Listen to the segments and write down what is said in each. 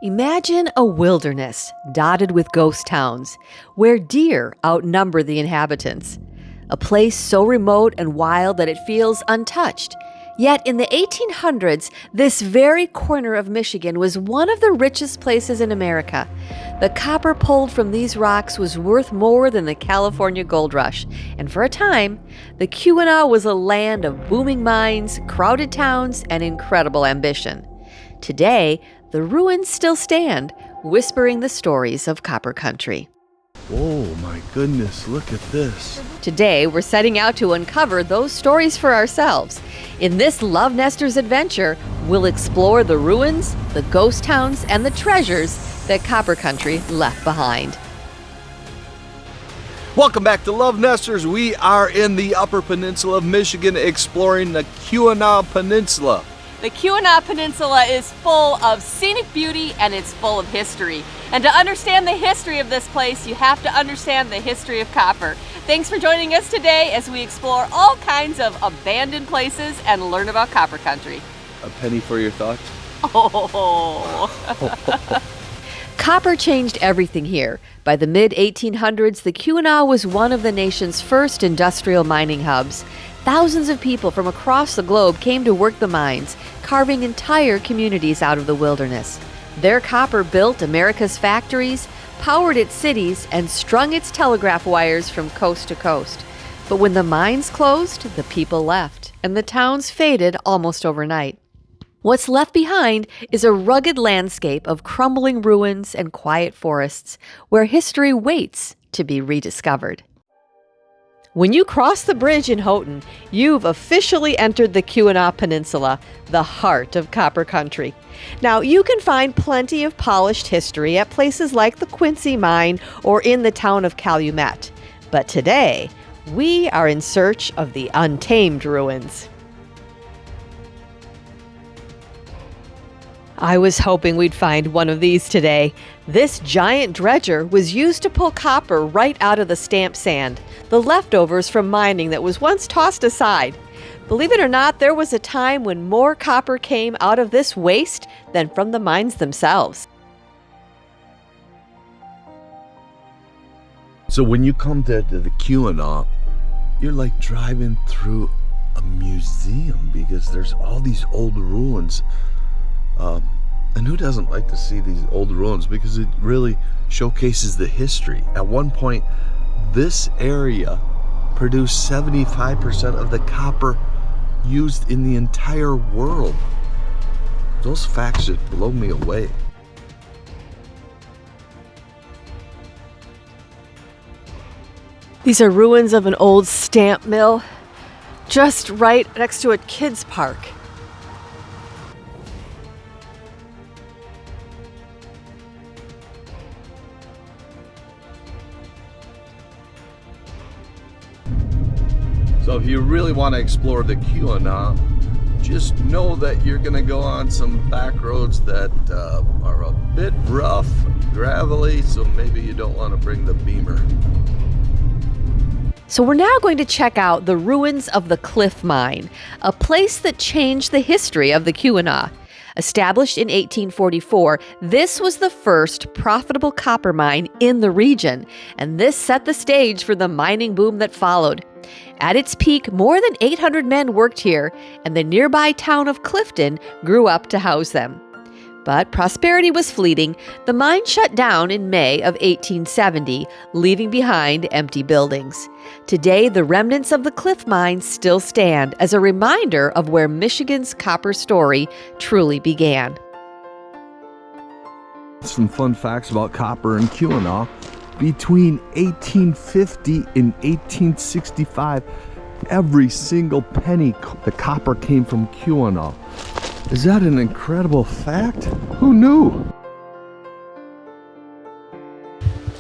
Imagine a wilderness dotted with ghost towns, where deer outnumber the inhabitants. A place so remote and wild that it feels untouched. Yet in the 1800s, this very corner of Michigan was one of the richest places in America. The copper pulled from these rocks was worth more than the California gold rush. And for a time, the Keweenaw was a land of booming mines, crowded towns, and incredible ambition. Today, the ruins still stand, whispering the stories of copper country. Oh my goodness, look at this. Today, we're setting out to uncover those stories for ourselves. In this LoveNesters adventure, we'll explore the ruins, the ghost towns, and the treasures that copper country left behind. Welcome back to LoveNesters. We are in the Upper Peninsula of Michigan exploring the Keweenaw Peninsula. The Keweenaw Peninsula is full of scenic beauty and it's full of history. And to understand the history of this place, you have to understand the history of copper. Thanks for joining us today as we explore all kinds of abandoned places and learn about copper country. A penny for your thoughts? Oh. Copper changed everything here. By the mid-1800s, the Keweenaw was one of the nation's first industrial mining hubs. Thousands of people from across the globe came to work the mines, carving entire communities out of the wilderness. Their copper built America's factories, powered its cities, and strung its telegraph wires from coast to coast. But when the mines closed, the people left, and the towns faded almost overnight. What's left behind is a rugged landscape of crumbling ruins and quiet forests, where history waits to be rediscovered. When you cross the bridge in Houghton, you've officially entered the Keweenaw Peninsula, the heart of copper country. Now, you can find plenty of polished history at places like the Quincy Mine or in the town of Calumet. But today, we are in search of the untamed ruins. I was hoping we'd find one of these today. This giant dredger was used to pull copper right out of the stamp sand, the leftovers from mining that was once tossed aside. Believe it or not, there was a time when more copper came out of this waste than from the mines themselves. So when you come to the Keweenaw, you're like driving through a museum because there's all these old ruins. And who doesn't like to see these old ruins because it really showcases the history. At one point, this area produced 75% of the copper used in the entire world. Those facts just blow me away. These are ruins of an old stamp mill, just right next to a kids' park. So if you really want to explore the Keweenaw, just know that you're going to go on some back roads that are a bit rough, gravelly, so maybe you don't want to bring the Beamer. So we're now going to check out the ruins of the Cliff Mine, a place that changed the history of the Keweenaw. Established in 1844, this was the first profitable copper mine in the region, and this set the stage for the mining boom that followed. At its peak, more than 800 men worked here, and the nearby town of Clifton grew up to house them. But prosperity was fleeting. The mine shut down in May of 1870, leaving behind empty buildings. Today, the remnants of the Cliff Mine still stand as a reminder of where Michigan's copper story truly began. Some fun facts about copper and Keweenaw. Between 1850 and 1865, every single penny the copper came from Keweenaw. Is that an incredible fact? Who knew?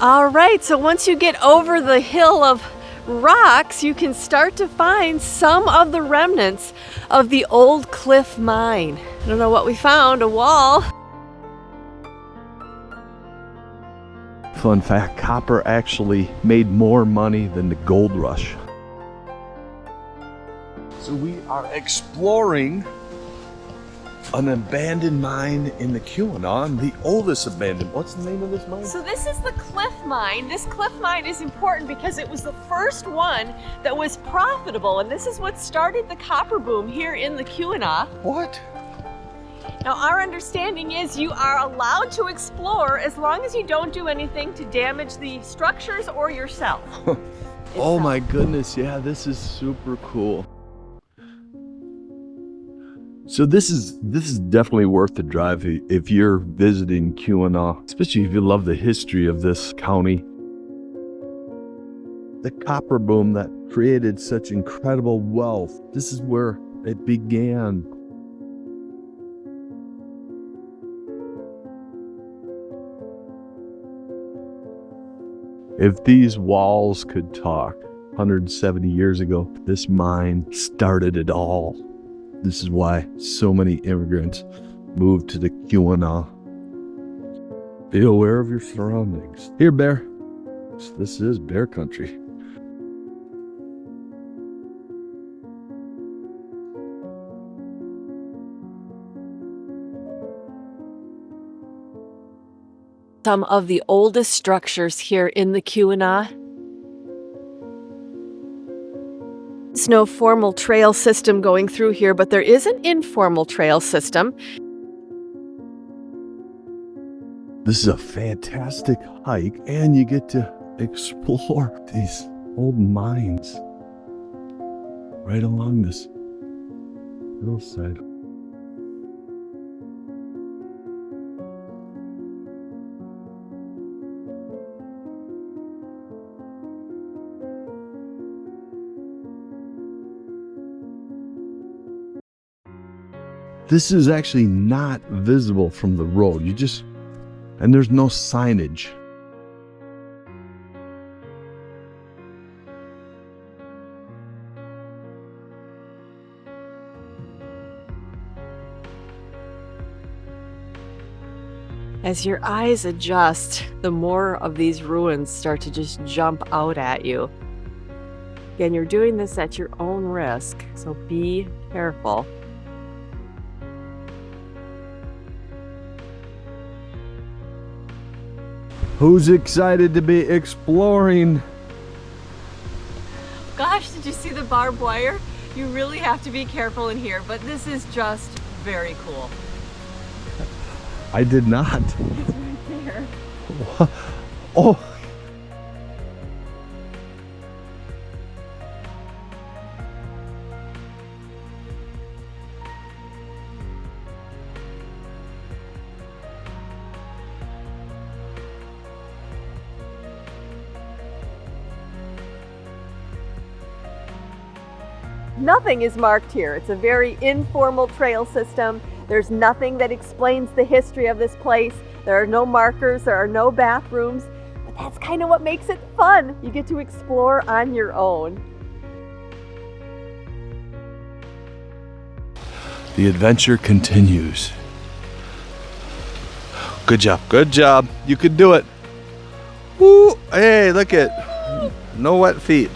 All right, so once you get over the hill of rocks, you can start to find some of the remnants of the old Cliff Mine. I don't know what we found, a wall. Fun fact, copper actually made more money than the gold rush. So we are exploring an abandoned mine in the Keweenaw, the oldest abandoned. What's the name of this mine? So this is the Cliff Mine. This Cliff Mine is important because it was the first one that was profitable, and this is what started the copper boom here in the Keweenaw. What? Now our understanding is you are allowed to explore as long as you don't do anything to damage the structures or yourself. Oh my goodness, yeah, this is super cool. So this is definitely worth the drive if you're visiting Keweenaw, especially if you love the history of this county. The copper boom that created such incredible wealth. This is where it began. If these walls could talk 170 years ago, this mine started it all. This is why so many immigrants moved to the Keweenaw. Be aware of your surroundings. Here, bear. This is bear country. Some of the oldest structures here in the Keweenaw. There's no formal trail system going through here, but there is an informal trail system. This is a fantastic hike, and you get to explore these old mines right along this hillside. This is actually not visible from the road. And there's no signage. As your eyes adjust, the more of these ruins start to just jump out at you. Again, you're doing this at your own risk, so be careful. Who's excited to be exploring? Gosh, did you see the barbed wire? You really have to be careful in here, but this is just very cool. I did not. It's right there. Oh. Nothing is marked here. It's a very informal trail system. There's nothing that explains the history of this place. There are no markers, there are no bathrooms, but that's kind of what makes it fun. You get to explore on your own. The adventure continues. Good job, good job. You can do it. Woo! Hey, look at no wet feet.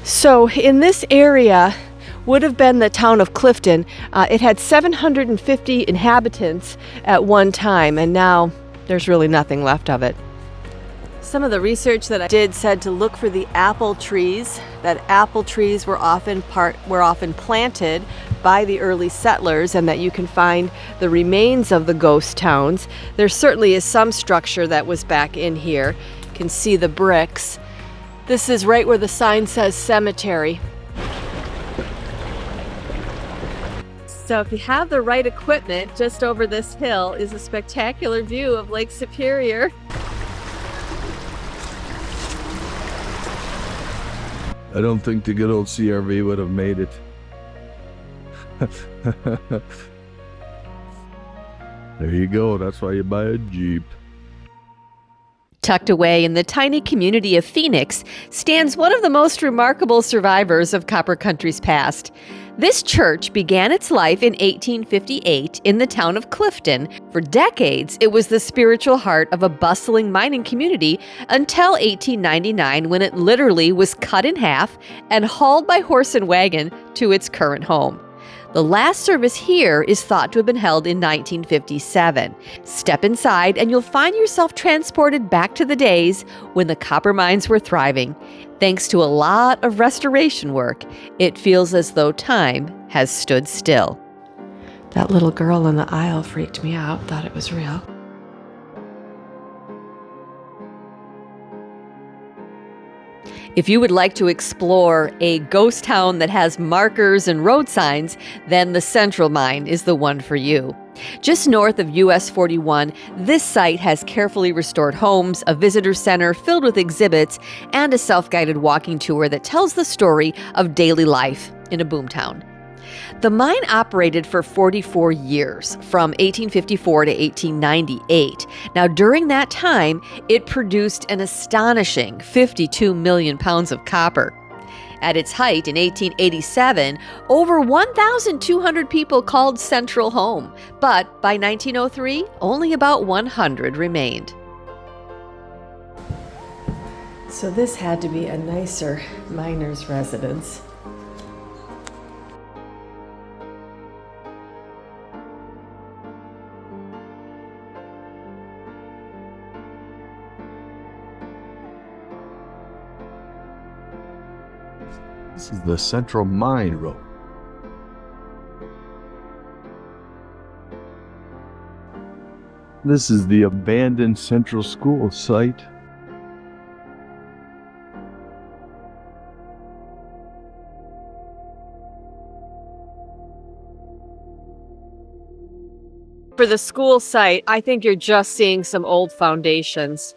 So in this area would have been the town of Clifton. It had 750 inhabitants at one time, and now there's really nothing left of it. Some of the research that I did said to look for the apple trees, that apple trees were often planted by the early settlers, and that you can find the remains of the ghost towns. There certainly is some structure that was back in here. You can see the bricks. This is right where the sign says cemetery. So if you have the right equipment, just over this hill is a spectacular view of Lake Superior. I don't think the good old CRV would have made it. There you go. That's why you buy a Jeep. Tucked away in the tiny community of Phoenix stands one of the most remarkable survivors of Copper Country's past. This church began its life in 1858 in the town of Clifton. For decades, it was the spiritual heart of a bustling mining community until 1899, when it literally was cut in half and hauled by horse and wagon to its current home. The last service here is thought to have been held in 1957. Step inside and you'll find yourself transported back to the days when the copper mines were thriving. Thanks to a lot of restoration work, it feels as though time has stood still. That little girl in the aisle freaked me out, thought it was real. If you would like to explore a ghost town that has markers and road signs, then the Central Mine is the one for you. Just north of US 41, this site has carefully restored homes, a visitor center filled with exhibits, and a self-guided walking tour that tells the story of daily life in a boomtown. The mine operated for 44 years, from 1854 to 1898. Now, during that time, it produced an astonishing 52 million pounds of copper. At its height in 1887, over 1,200 people called Central home, but by 1903, only about 100 remained. So this had to be a nicer miner's residence. This is the Central Mine Road. This is the abandoned Central School site. For the school site, I think you're just seeing some old foundations.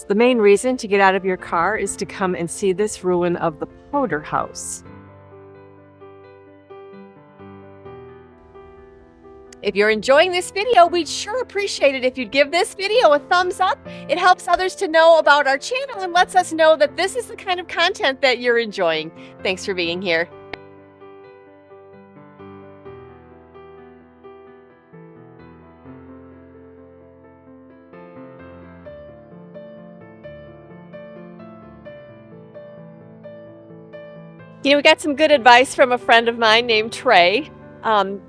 The main reason to get out of your car is to come and see this ruin of the powder house. If you're enjoying this video, we'd sure appreciate it if you'd give this video a thumbs up. It helps others to know about our channel and lets us know that this is the kind of content that you're enjoying. Thanks for being here. You know, we got some good advice from a friend of mine named Trey.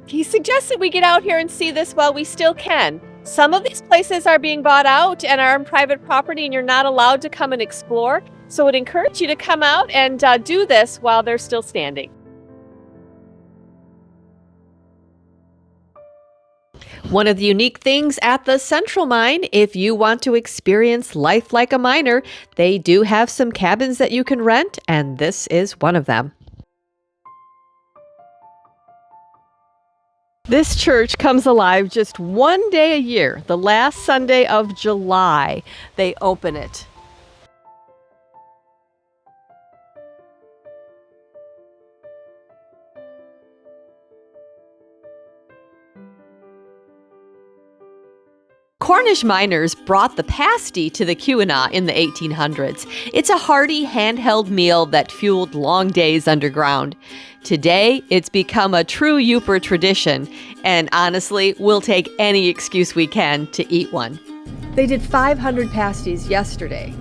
He suggested we get out here and see this while we still can. Some of these places are being bought out and are on private property, and you're not allowed to come and explore. So I would encourage you to come out and do this while they're still standing. One of the unique things at the Central Mine, if you want to experience life like a miner, they do have some cabins that you can rent, and this is one of them. This church comes alive just one day a year, the last Sunday of July. They open it. Cornish miners brought the pasty to the Keweenaw in the 1800s. It's a hearty, handheld meal that fueled long days underground. Today, it's become a true Yooper tradition, and honestly, we'll take any excuse we can to eat one. They did 500 pasties yesterday,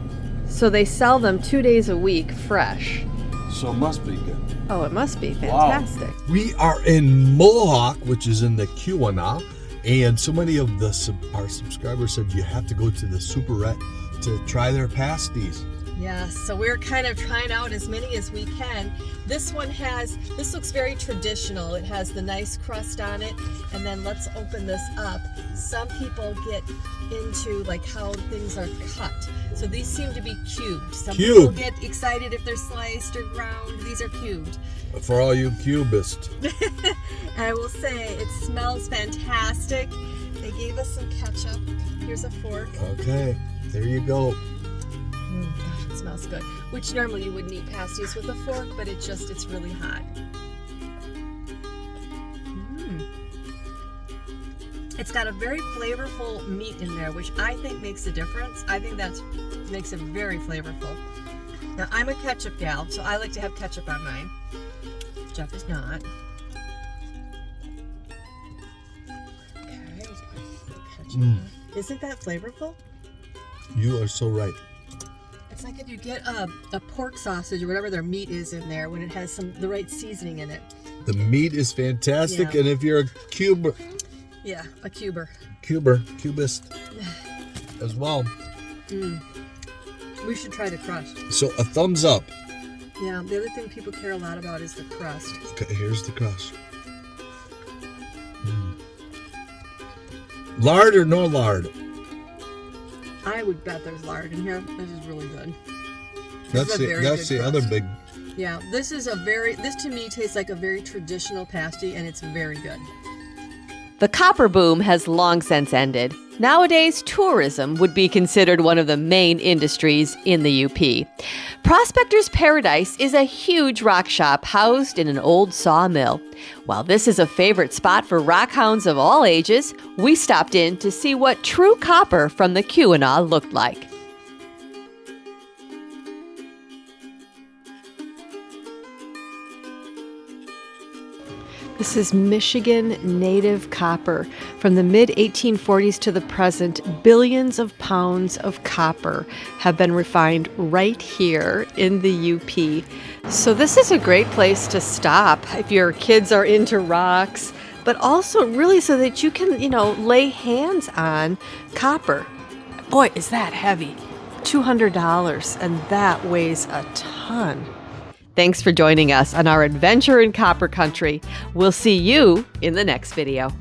so they sell them 2 days a week fresh. So it must be good. Oh, it must be fantastic. Wow. We are in Mohawk, which is in the Keweenaw. And so many of our subscribers said you have to go to the Superette to try their pasties. Yes, so we're kind of trying out as many as we can. This looks very traditional. It has the nice crust on it. And then let's open this up. Some people get into like how things are cut. So these seem to be cubed. Some people get excited if they're sliced or ground. These are cubed. For all you cubists. And I will say, it smells fantastic. They gave us some ketchup. Here's a fork. Okay, there you go. Gosh, it smells good. Which normally you wouldn't eat pasties with a fork, but it's really hot. It's got a very flavorful meat in there, which I think makes a difference. I think that makes it very flavorful. Now, I'm a ketchup gal, so I like to have ketchup on mine. Jeff is not. Okay, ketchup. Isn't that flavorful? You are so right. It's like if you get a pork sausage or whatever their meat is in there when it has the right seasoning in it. The meat is fantastic, and if you're a cuber. Yeah, a cubist as well. We should try the crust. So a thumbs up. Yeah, the other thing people care a lot about is the crust. Okay, here's the crust. Lard or no lard? I would bet there's lard in here. This is really good. That's the other big. Yeah, this to me tastes like a very traditional pasty, and it's very good. The copper boom has long since ended. Nowadays, tourism would be considered one of the main industries in the UP. Prospector's Paradise is a huge rock shop housed in an old sawmill. While this is a favorite spot for rock hounds of all ages, we stopped in to see what true copper from the Keweenaw looked like. This is Michigan native copper. From the mid-1840s to the present, billions of pounds of copper have been refined right here in the UP. So this is a great place to stop if your kids are into rocks, but also really so that you can, lay hands on copper. Boy, is that heavy. $200, and that weighs a ton. Thanks for joining us on our adventure in Copper Country. We'll see you in the next video.